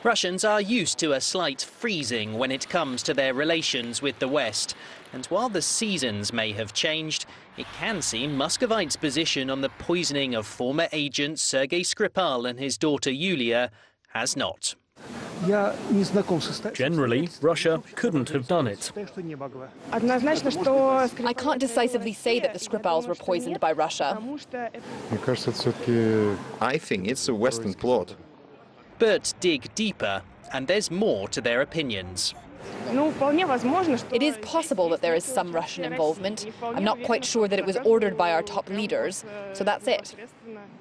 Russians are used to a slight freezing when it comes to their relations with the West. And while the seasons may have changed, it can seem Muscovites' position on the poisoning of former agent Sergei Skripal and his daughter Yulia has not. Generally, Russia couldn't have done it. I can't decisively say that the Skripals were poisoned by Russia. I think it's a Western plot. But dig deeper, and there's more to their opinions. It is possible that there is some Russian involvement. I'm not quite sure that it was ordered by our top leaders, so that's it.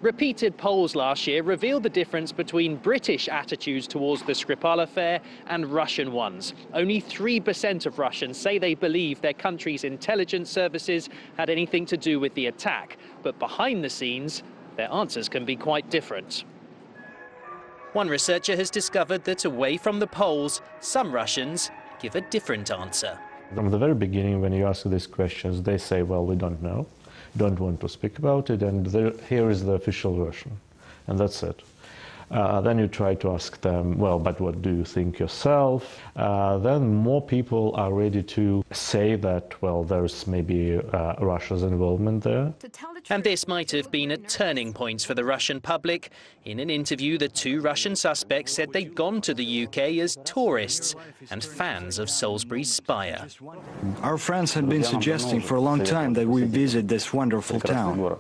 Repeated polls last year revealed the difference between British attitudes towards the Skripal affair and Russian ones. Only 3% of Russians say they believe their country's intelligence services had anything to do with the attack. But behind the scenes, their answers can be quite different. One researcher has discovered that away from the polls, some Russians give a different answer. From the very beginning, when you ask these questions, they say, well, we don't know, don't want to speak about it, and here is the official version, and that's it. Then you try to ask them, well, but what do you think yourself? Then more people are ready to say that, well, there's maybe Russia's involvement there. And this might have been a turning point for the Russian public. In an interview, the two Russian suspects said they'd gone to the UK as tourists and fans of Salisbury's spire. Our friends had been suggesting for a long time that we visit this wonderful town.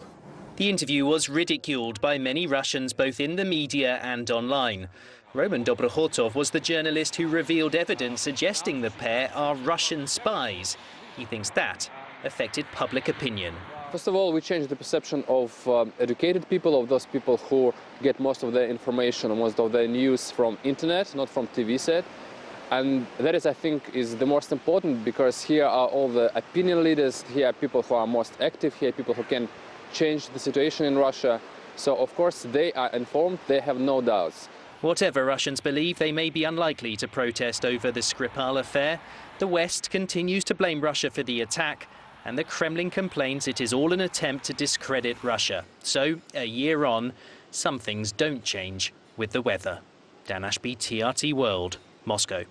The interview was ridiculed by many Russians, both in the media and online. Roman Dobrokhotov was the journalist who revealed evidence suggesting the pair are Russian spies. He thinks that affected public opinion. First of all, we changed the perception of educated people, of those people who get most of their information, most of their news from internet, not from TV set. And that is, I think, is the most important, because here are all the opinion leaders, here are people who are most active, here are people who can change the situation in Russia. So, of course, they are informed, they have no doubts. Whatever Russians believe, they may be unlikely to protest over the Skripal affair. The West continues to blame Russia for the attack, and the Kremlin complains it is all an attempt to discredit Russia. So, a year on, some things don't change with the weather. Dan Ashby, TRT World, Moscow.